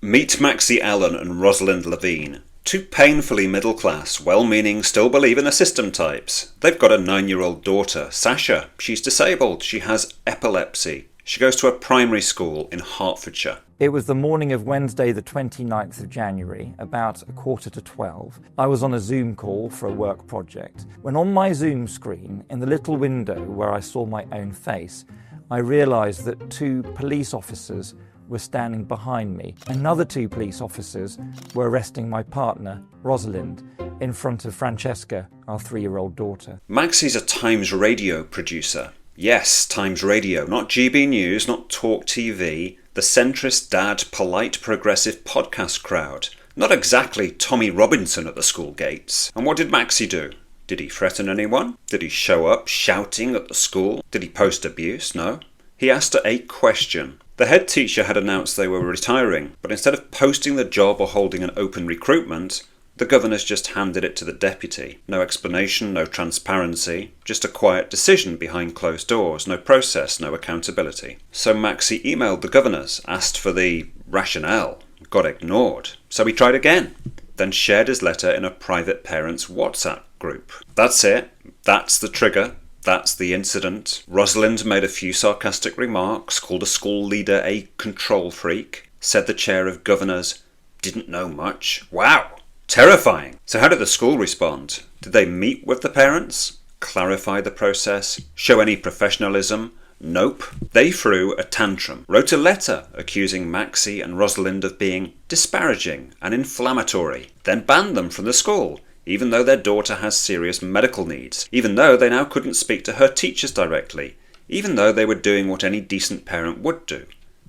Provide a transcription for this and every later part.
Meet Maxie Allen and Rosalind Levine. Two painfully middle-class, well-meaning, still-believe-in-the system types. They've got a 9-year-old daughter, Sasha. She's disabled. She has epilepsy. She goes to a primary school in Hertfordshire. It was the morning of Wednesday the 29th of January, about 11:45. I was on a Zoom call for a work project, when on my Zoom screen, in the little window where I saw my own face, I realised that 2 police officers were standing behind me. Another 2 police officers were arresting my partner, Rosalind, in front of Francesca, our 3-year-old daughter. Maxie's a Times Radio producer. Yes, Times Radio, not GB News, not Talk TV, the centrist dad, polite progressive podcast crowd. Not exactly Tommy Robinson at the school gates. And what did Maxie do? Did he threaten anyone? Did he show up shouting at the school? Did he post abuse? No. He asked her a question. The head teacher had announced they were retiring, but instead of posting the job or holding an open recruitment, the governors just handed it to the deputy. No explanation, no transparency, just a quiet decision behind closed doors, no process, no accountability. So Maxie emailed the governors, asked for the rationale, got ignored. So he tried again, then shared his letter in a private parents' WhatsApp group. That's it. That's the trigger. That's the incident. Rosalind made a few sarcastic remarks, called a school leader a control freak, said the chair of governors didn't know much. Wow! Terrifying! So how did the school respond? Did they meet with the parents? Clarify the process? Show any professionalism? Nope. They threw a tantrum, wrote a letter accusing Maxie and Rosalind of being disparaging and inflammatory, then banned them from the school, even though their daughter has serious medical needs, even though they now couldn't speak to her teachers directly, even though they were doing what any decent parent would do.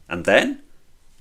And then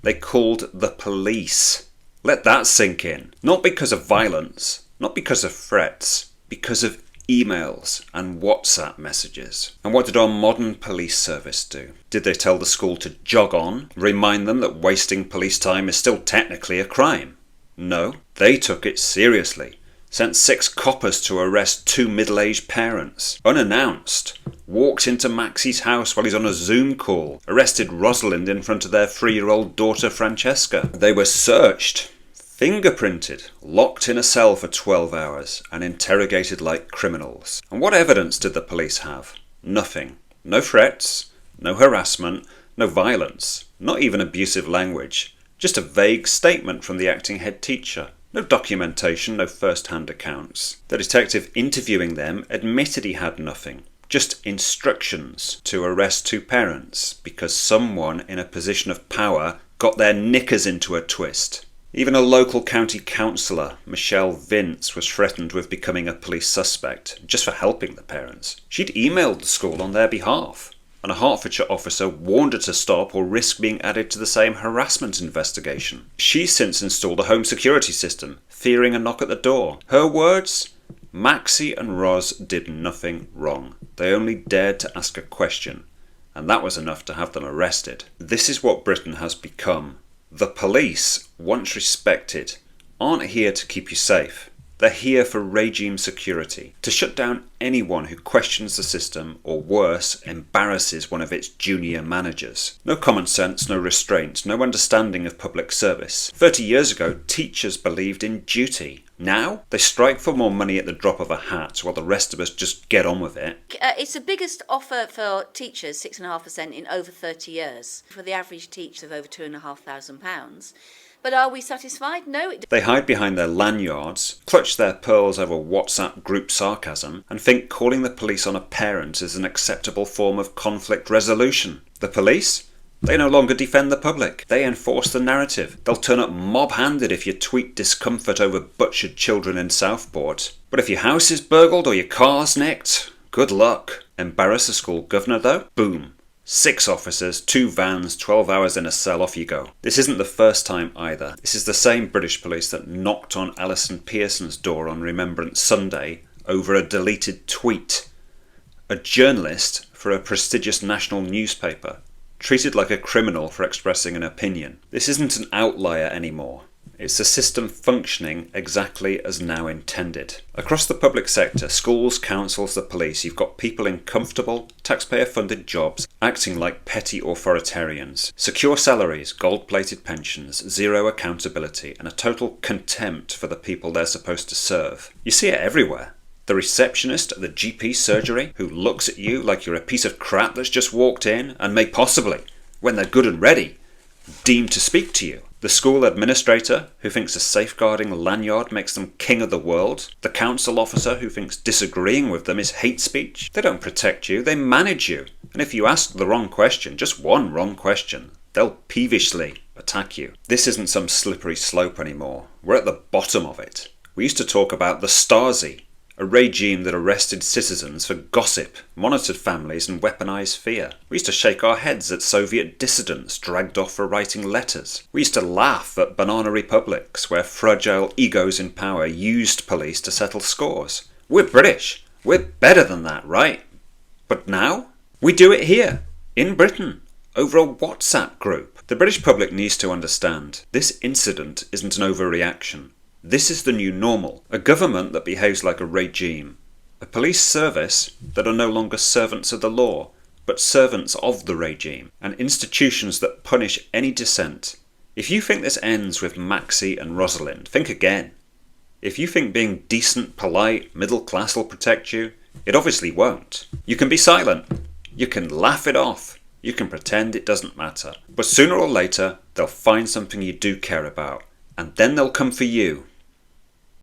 they called the police. Let that sink in. Not because of violence, not because of threats, because of emails and WhatsApp messages. And what did our modern police service do? Did they tell the school to jog on, remind them that wasting police time is still technically a crime? No, they took it seriously. Sent 6 coppers to arrest 2 middle-aged parents. Unannounced. Walked into Maxie's house while he's on a Zoom call. Arrested Rosalind in front of their 3-year-old daughter Francesca. They were searched, fingerprinted, locked in a cell for 12 hours and interrogated like criminals. And what evidence did the police have? Nothing. No threats, no harassment, no violence, not even abusive language. Just a vague statement from the acting head teacher. No documentation, no first-hand accounts. The detective interviewing them admitted he had nothing, just instructions to arrest 2 parents because someone in a position of power got their knickers into a twist. Even a local county councillor, Michelle Vince, was threatened with becoming a police suspect just for helping the parents. She'd emailed the school on their behalf, and a Hertfordshire officer warned her to stop or risk being added to the same harassment investigation. She's since installed a home security system, fearing a knock at the door. Her words? Maxie and Ros did nothing wrong. They only dared to ask a question, and that was enough to have them arrested. This is what Britain has become. The police, once respected, aren't here to keep you safe. They're here for regime security, to shut down anyone who questions the system or worse, embarrasses one of its junior managers. No common sense, no restraint, no understanding of public service. 30 years ago, teachers believed in duty. Now, they strike for more money at the drop of a hat while the rest of us just get on with it. It's the biggest offer for teachers, 6.5% in over 30 years. For the average teacher of over £2,500. But are we satisfied? No. They hide behind their lanyards, clutch their pearls over WhatsApp group sarcasm, and think calling the police on a parent is an acceptable form of conflict resolution. The police? They no longer defend the public. They enforce the narrative. They'll turn up mob-handed if you tweet discomfort over butchered children in Southport. But if your house is burgled or your car's nicked, good luck. Embarrass a school governor though? Boom. 6 officers, 2 vans, 12 hours in a cell, off you go. This isn't the first time either. This is the same British police that knocked on Alison Pearson's door on Remembrance Sunday over a deleted tweet. A journalist for a prestigious national newspaper, treated like a criminal for expressing an opinion. This isn't an outlier anymore. It's a system functioning exactly as now intended. Across the public sector, schools, councils, the police, you've got people in comfortable, taxpayer-funded jobs acting like petty authoritarians. Secure salaries, gold-plated pensions, zero accountability, and a total contempt for the people they're supposed to serve. You see it everywhere. The receptionist at the GP surgery who looks at you like you're a piece of crap that's just walked in and may possibly, when they're good and ready, deem to speak to you. The school administrator who thinks a safeguarding lanyard makes them king of the world. The council officer who thinks disagreeing with them is hate speech. They don't protect you, they manage you. And if you ask the wrong question, just one wrong question, they'll peevishly attack you. This isn't some slippery slope anymore. We're at the bottom of it. We used to talk about the Stasi, a regime that arrested citizens for gossip, monitored families and weaponized fear. We used to shake our heads at Soviet dissidents dragged off for writing letters. We used to laugh at banana republics where fragile egos in power used police to settle scores. We're British. We're better than that, right? But now? We do it here, in Britain, over a WhatsApp group. The British public needs to understand this incident isn't an overreaction. This is the new normal, a government that behaves like a regime, a police service that are no longer servants of the law, but servants of the regime, and institutions that punish any dissent. If you think this ends with Maxie and Rosalind, think again. If you think being decent, polite, middle class will protect you, it obviously won't. You can be silent, you can laugh it off, you can pretend it doesn't matter, but sooner or later they'll find something you do care about, and then they'll come for you.